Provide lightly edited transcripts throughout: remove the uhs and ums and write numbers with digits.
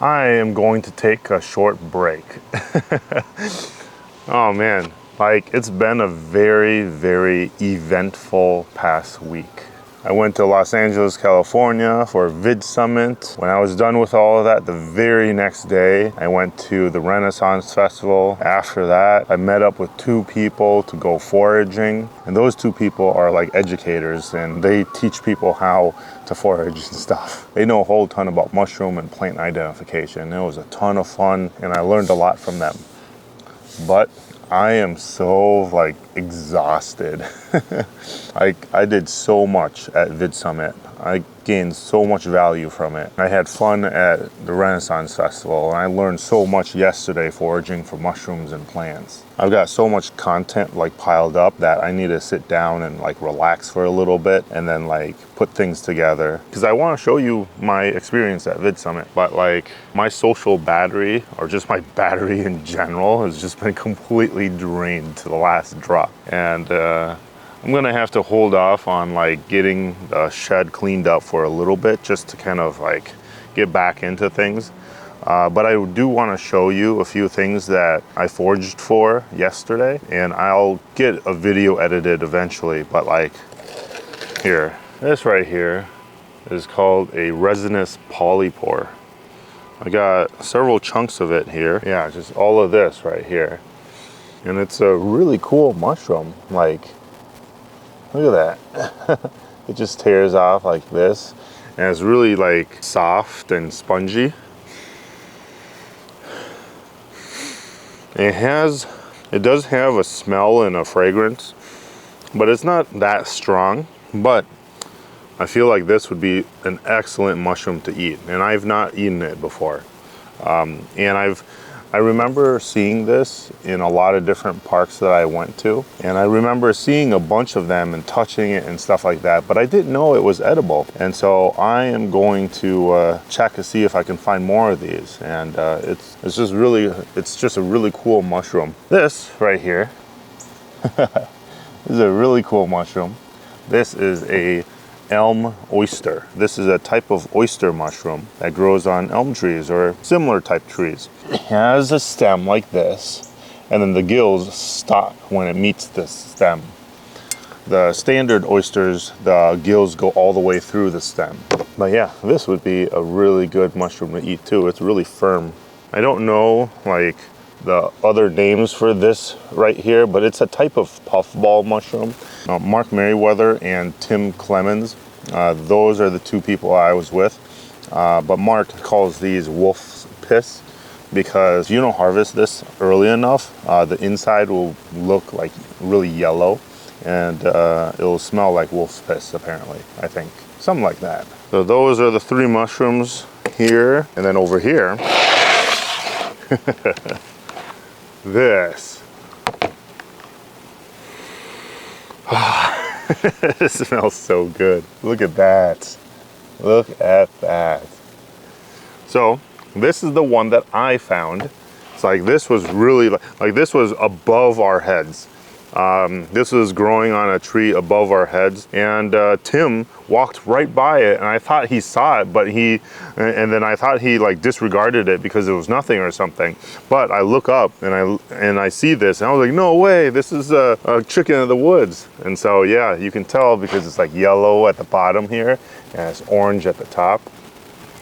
I am going to take a short break. Oh man, like it's been a very, very eventful past week. I went to Los Angeles, California for a vid summit. When I was done with all of that, the very next day, I went to the Renaissance Festival. After that, I met up with 2 people to go foraging. And those 2 people are like educators and they teach people how to forage and stuff. They know a whole ton about mushroom and plant identification. It was a ton of fun and I learned a lot from them. But I am so like exhausted. I did so much at Vid Summit. I gained so much value from it. I had fun at the Renaissance Festival and I learned so much yesterday foraging for mushrooms and plants. I've got so much content like piled up that I need to sit down and like relax for a little bit and then like put things together. Because I want to show you my experience at Vid Summit, but like my social battery or just my battery in general has just been completely drained to the last drop. And I'm gonna have to hold off on like getting the shed cleaned up for a little bit just to kind of like get back into things. But I do want to show you a few things that I foraged for yesterday, and I'll get a video edited eventually. But like here, this right here is called a resinous polypore. I got several chunks of it here. Yeah, just all of this right here. And it's a really cool mushroom. Like, look at that. It just tears off like this. And it's really like soft and spongy. It does have a smell and a fragrance, but it's not that strong. But I feel like this would be an excellent mushroom to eat, and I've not eaten it before. And I remember seeing this in a lot of different parks that I went to, and I remember seeing a bunch of them and touching it and stuff like that, but I didn't know it was edible. And so I am going to check to see if I can find more of these. And it's just a really cool mushroom. This right here is a really cool mushroom. This is a elm oyster. This is a type of oyster mushroom that grows on elm trees or similar type trees. It has a stem like this, and then the gills stop when it meets this stem. The standard oysters, the gills go all the way through the stem. But yeah, this would be a really good mushroom to eat too. It's really firm. I don't know like the other names for this right here, but it's a type of puffball mushroom. Mark Merriweather and Tim Clemens, those are the 2 people I was with. But Mark calls these wolf's piss because if you don't harvest this early enough, the inside will look like really yellow and it'll smell like wolf's piss apparently, I think. Something like that. So those are the 3 mushrooms here. And then over here, this. It smells so good. Look at that. Look at that. So this is the one that I found. It's like this was really like this was above our heads. This was growing on a tree above our heads, and Tim walked right by it, and I thought he saw it, but then I thought he like disregarded it because it was nothing or something. But I look up and I see this, and I was like, no way, this is a chicken of the woods. And so yeah, you can tell because it's like yellow at the bottom here, and it's orange at the top.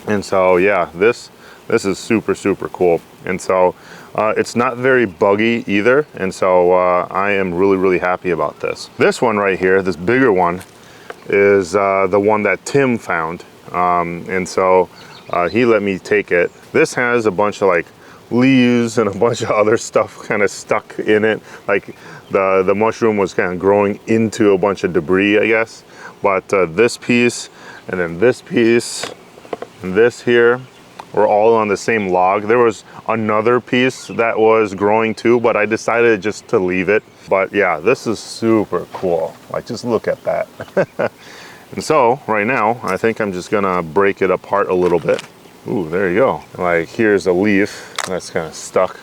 And so yeah, this is super, super cool. And so it's not very buggy either. And so I am really, really happy about this. This one right here, this bigger one, is the one that Tim found. And so he let me take it. This has a bunch of like leaves and a bunch of other stuff kind of stuck in it. Like the mushroom was kind of growing into a bunch of debris, I guess. But this piece and then this piece and this here were all on the same log. There was another piece that was growing too, but I decided just to leave it. But yeah, this is super cool. Like, just look at that. And so right now, I think I'm just gonna break it apart a little bit. Ooh, there you go. Like, here's a leaf that's kind of stuck.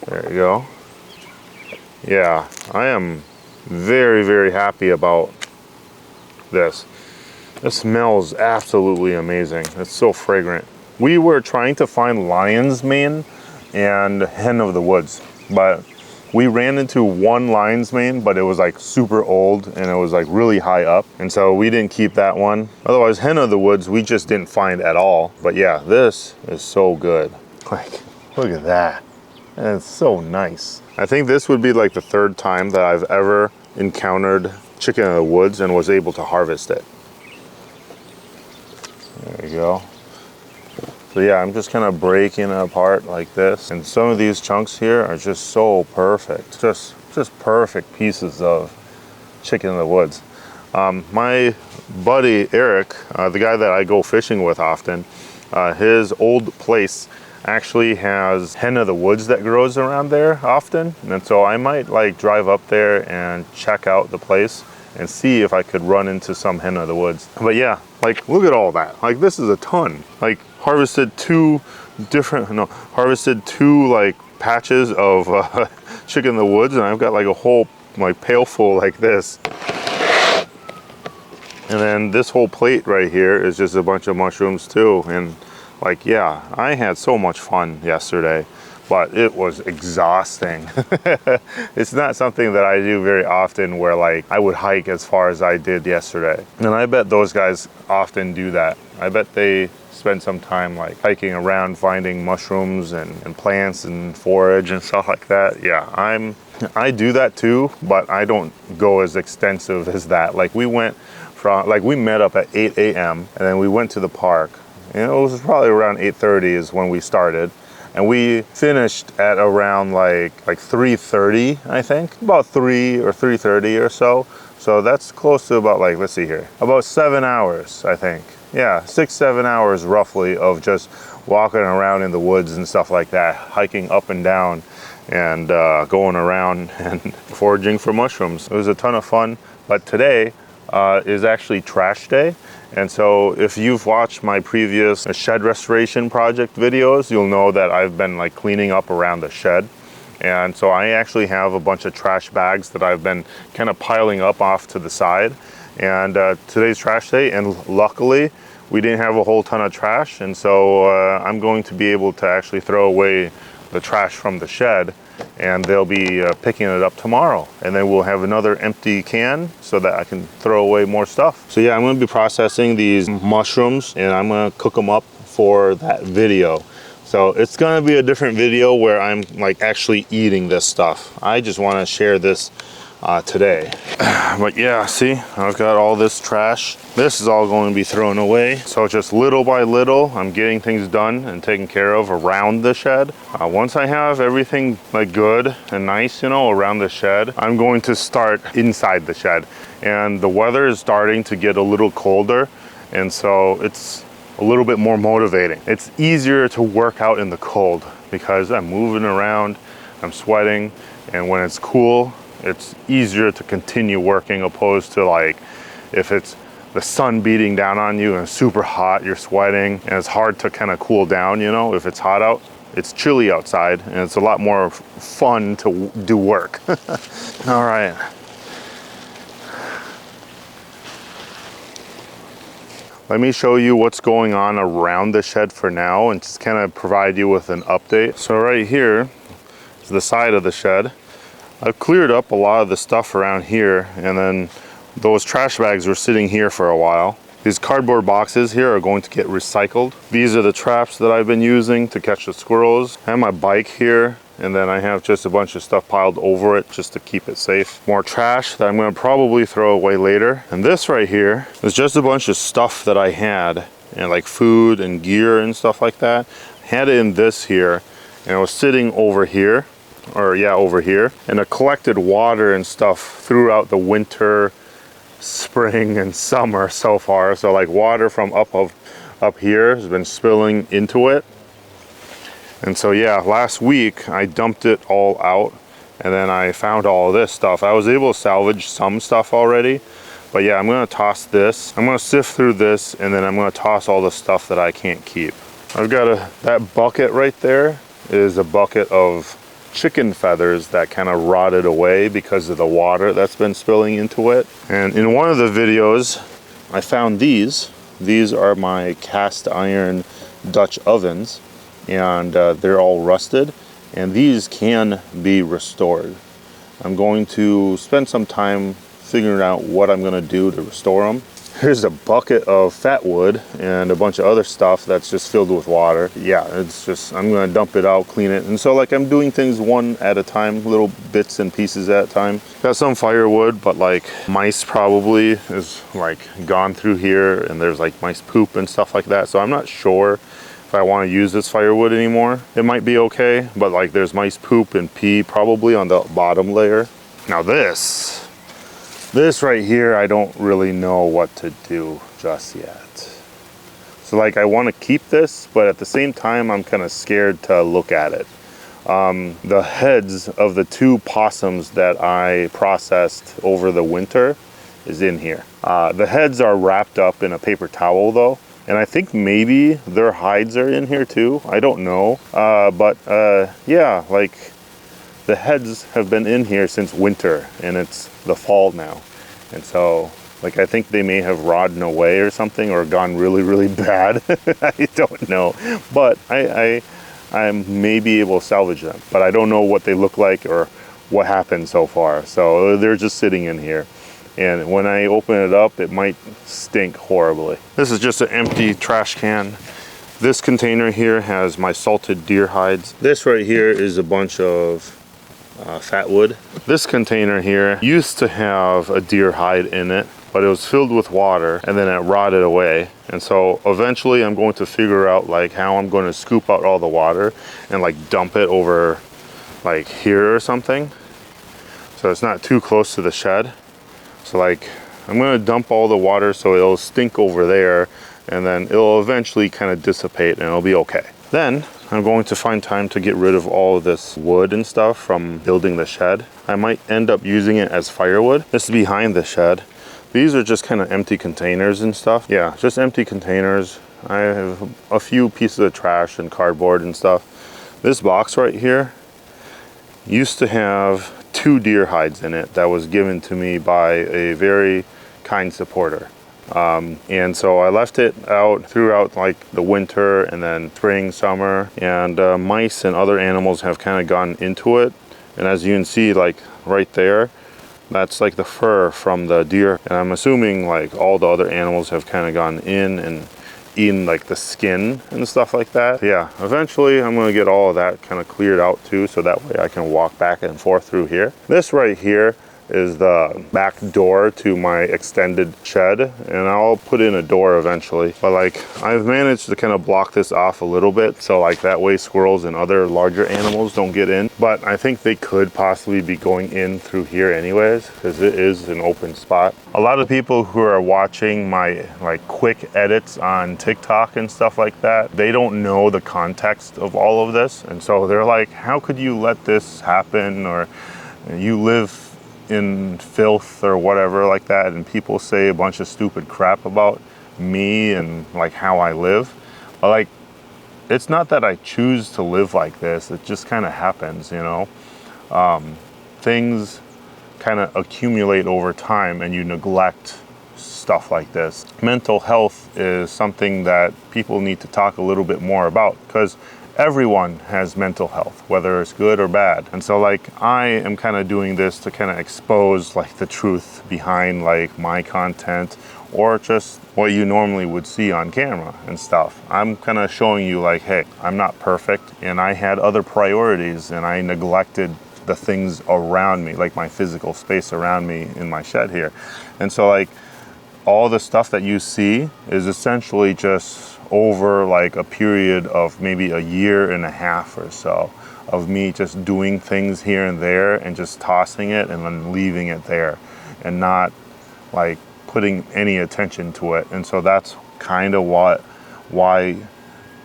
There you go. Yeah, I am very, very happy about this. It smells absolutely amazing. It's so fragrant. We were trying to find lion's mane and hen of the woods, but we ran into one lion's mane, but it was like super old and it was like really high up. And so we didn't keep that one. Otherwise, hen of the woods, we just didn't find at all. But yeah, this is so good. Like, look at that. And it's so nice. I think this would be like the third time that I've ever encountered chicken in the woods and was able to harvest it. There you go. So yeah, I'm just kind of breaking it apart like this. And some of these chunks here are just so perfect. Just perfect pieces of chicken in the woods. My buddy Eric, the guy that I go fishing with often, his old place actually has hen of the woods that grows around there often. And so I might like drive up there and check out the place and see if I could run into some hen of the woods. But yeah, like look at all that. Like this is a ton. Like harvested two like patches of chicken in the woods, and I've got like a whole like pail full like this. And then this whole plate right here is just a bunch of mushrooms too. And like, yeah, I had so much fun yesterday, but it was exhausting. It's not something that I do very often where like I would hike as far as I did yesterday. And I bet those guys often do that. I bet they spend some time like hiking around finding mushrooms and plants and forage and stuff like that. Yeah, I do that too, but I don't go as extensive as that. Like we went from, like we met up at 8 a.m. and then we went to the park. And it was probably around 8:30 is when we started. And we finished at around like 3:30, I think. About 3 or 3:30 or so. So that's close to about like, let's see here, about 7 hours, I think. Yeah, 6-7 hours roughly of just walking around in the woods and stuff like that, hiking up and down and going around and foraging for mushrooms. It was a ton of fun, but today is actually trash day. And so if you've watched my previous shed restoration project videos, you'll know that I've been like cleaning up around the shed. And so I actually have a bunch of trash bags that I've been kind of piling up off to the side. And today's trash day, and luckily we didn't have a whole ton of trash. And so I'm going to be able to actually throw away the trash from the shed, and they'll be picking it up tomorrow. And then we'll have another empty can so that I can throw away more stuff. So yeah, I'm gonna be processing these mushrooms and I'm gonna cook them up for that video. So it's gonna be a different video where I'm like actually eating this stuff. I just wanna share this today. But yeah, see, I've got all this trash. This is all going to be thrown away. So just little by little, I'm getting things done and taken care of around the shed. Once I have everything like good and nice, you know, around the shed, I'm going to start inside the shed. And the weather is starting to get a little colder, and so it's a little bit more motivating. It's easier to work out in the cold because I'm moving around, I'm sweating, and when it's cool, it's easier to continue working opposed to like if it's the sun beating down on you and it's super hot, you're sweating, and it's hard to kind of cool down, you know. If it's hot out, it's chilly outside, and it's a lot more fun to do work. All right. Let me show you what's going on around the shed for now and just kind of provide you with an update. So right here is the side of the shed. I've cleared up a lot of the stuff around here, and then those trash bags were sitting here for a while. These cardboard boxes here are going to get recycled. These are the traps that I've been using to catch the squirrels. I have my bike here, and then I have just a bunch of stuff piled over it just to keep it safe. More trash that I'm gonna probably throw away later. And this right here is just a bunch of stuff that I had, and like food and gear and stuff like that. I had it in this here, and it was sitting over here. Or yeah, over here, and I collected water and stuff throughout the winter, spring, and summer so far. So like water from up here has been spilling into it, and so yeah, last week I dumped it all out, and then I found all of this stuff. I was able to salvage some stuff already, but yeah, I'm gonna toss this. I'm gonna sift through this, and then I'm gonna toss all the stuff that I can't keep. I've got that bucket right there is a bucket of chicken feathers that kind of rotted away because of the water that's been spilling into it. And in one of the videos I found these are my cast iron Dutch ovens, and they're all rusted, and these can be restored. I'm going to spend some time figuring out what I'm going to do to restore them. Here's a bucket of fatwood and a bunch of other stuff that's just filled with water. Yeah, it's just, I'm going to dump it out, clean it. And so like I'm doing things one at a time, little bits and pieces at a time. Got some firewood, but like mice probably is like gone through here, and there's like mice poop and stuff like that. So I'm not sure if I want to use this firewood anymore. It might be okay, but like there's mice poop and pee probably on the bottom layer. Now this right here, I don't really know what to do just yet. So like I want to keep this, but at the same time, I'm kind of scared to look at it. The heads of the 2 possums that I processed over the winter is in here. The heads are wrapped up in a paper towel though, and I think maybe their hides are in here too. I don't know, but yeah, like the heads have been in here since winter, and it's the fall now. And so, like, I think they may have rotted away or something, or gone really, really bad. I don't know. But I may be able to salvage them. But I don't know what they look like or what happened so far. So they're just sitting in here. And when I open it up, it might stink horribly. This is just an empty trash can. This container here has my salted deer hides. This right here is a bunch of fatwood. This container here used to have a deer hide in it, but it was filled with water and then it rotted away. And so eventually I'm going to figure out like how I'm going to scoop out all the water and like dump it over like here or something, so it's not too close to the shed. So like I'm going to dump all the water so it'll stink over there, and then it'll eventually kind of dissipate and it'll be okay. Then I'm going to find time to get rid of all of this wood and stuff from building the shed. I might end up using it as firewood. This is behind the shed. These are just kind of empty containers and stuff. Yeah, just empty containers. I have a few pieces of trash and cardboard and stuff. This box right here used to have 2 deer hides in it that was given to me by a very kind supporter. And so I left it out throughout like the winter and then spring, summer, and mice and other animals have kind of gotten into it. And as you can see, like right there, that's like the fur from the deer. And I'm assuming like all the other animals have kind of gone in and eaten like the skin and stuff like that. Yeah, eventually I'm going to get all of that kind of cleared out too, so that way I can walk back and forth through here. This right here is the back door to my extended shed, and I'll put in a door eventually, but like I've managed to kind of block this off a little bit, so like that way squirrels and other larger animals don't get in. But I think they could possibly be going in through here anyways, because it is an open spot. A lot of people who are watching my like quick edits on TikTok and stuff like that, they don't know the context of all of this, and so they're like, how could you let this happen, or you live in filth or whatever like that, and people say a bunch of stupid crap about me and like how I live. But like, it's not that I choose to live like this, it just kind of happens, you know. Things kind of accumulate over time and you neglect stuff like this. Mental health is something that people need to talk a little bit more about, because everyone has mental health, whether it's good or bad. And so like I am kind of doing this to kind of expose like the truth behind like my content, or just what you normally would see on camera and stuff. I'm kind of showing you like, hey, I'm not perfect, and I had other priorities and I neglected the things around me, like my physical space around me in my shed here. And so like all the stuff that you see is essentially just over like a period of maybe a year and a half or so of me just doing things here and there and just tossing it and then leaving it there and not like putting any attention to it. And so that's kind of why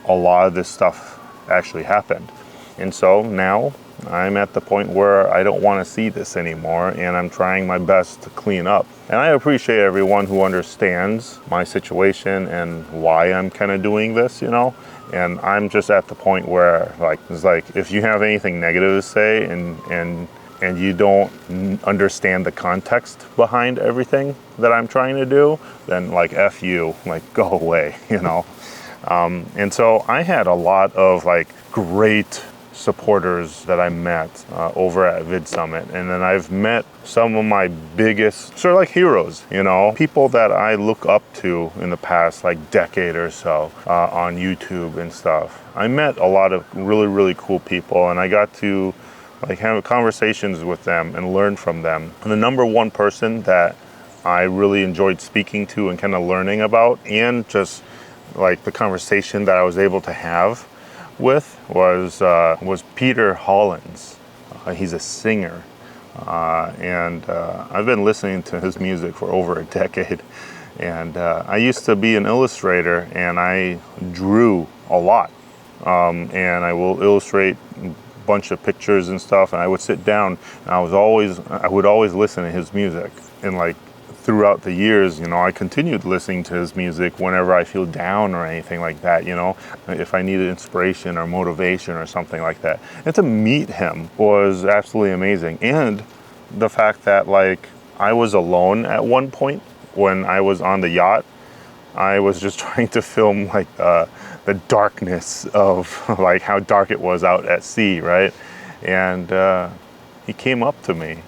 a lot of this stuff actually happened. And so now I'm at the point where I don't want to see this anymore, and I'm trying my best to clean up. And I appreciate everyone who understands my situation and why I'm kind of doing this, you know. And I'm just at the point where like it's like, if you have anything negative to say and you don't understand the context behind everything that I'm trying to do, then like F you, like go away, you know. And so I had a lot of like great supporters that I met over at Vid Summit. And then I've met some of my biggest sort of like heroes, you know, people that I look up to in the past like decade or so on YouTube and stuff. I met a lot of really, really cool people, and I got to like have conversations with them and learn from them. And the number one person that I really enjoyed speaking to and kind of learning about, and just like the conversation that I was able to have with was Peter Hollins. He's a singer, and I've been listening to his music for over a decade. And I used to be an illustrator, and I drew a lot, and I will illustrate a bunch of pictures and stuff. And I would sit down, and I would always listen to his music. And like throughout the years, you know, I continued listening to his music whenever I feel down or anything like that, you know, if I needed inspiration or motivation or something like that. And to meet him was absolutely amazing. And the fact that like I was alone at one point when I was on the yacht, I was just trying to film like the darkness of like how dark it was out at sea, right? And he came up to me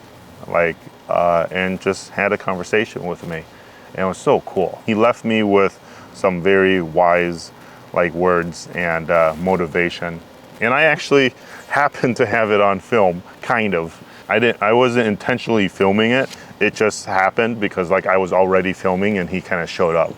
like and just had a conversation with me, and it was so cool. He left me with some very wise like words and motivation, and I actually happened to have it on film, kind of. I wasn't intentionally filming it. It just happened because like I was already filming and he kind of showed up.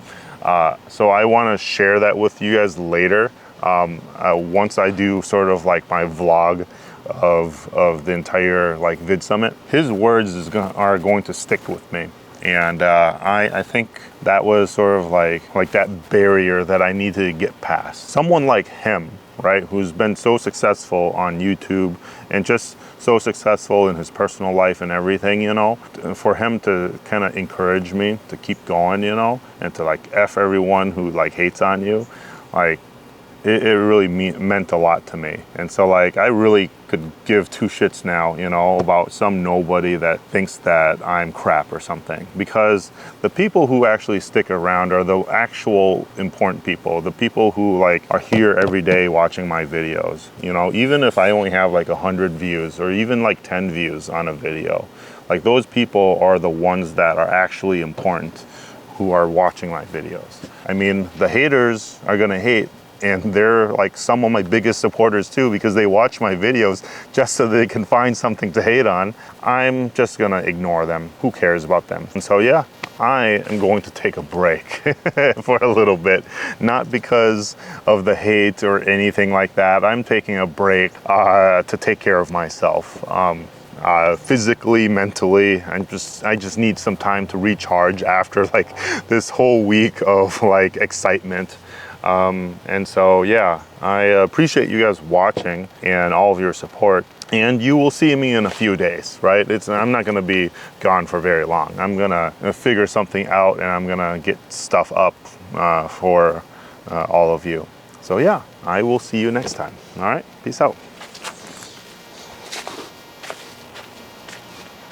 So I want to share that with you guys later. Once I do sort of like my vlog of the entire like Vid Summit, his words are going to stick with me. And I think that was sort of like that barrier that I needed to get past. Someone like him, right, who's been so successful on YouTube and just so successful in his personal life and everything, you know, for him to kind of encourage me to keep going, you know, and to like F everyone who like hates on you, like it really meant a lot to me. And so like I really could give two shits now, you know, about some nobody that thinks that I'm crap or something, because the people who actually stick around are the actual important people, the people who like are here every day watching my videos, you know, even if I only have like 100 views or even like 10 views on a video, like those people are the ones that are actually important who are watching my videos. I mean, the haters are gonna hate, and they're like some of my biggest supporters too, because they watch my videos just so they can find something to hate on. I'm just gonna ignore them. Who cares about them? And so yeah, I am going to take a break for a little bit, not because of the hate or anything like that. I'm taking a break to take care of myself. Physically, mentally, I just need some time to recharge after like this whole week of like excitement. And so, yeah, I appreciate you guys watching and all of your support. And you will see me in a few days, right? I'm not going to be gone for very long. I'm going to figure something out, and I'm going to get stuff up for all of you. So, yeah, I will see you next time. All right, peace out.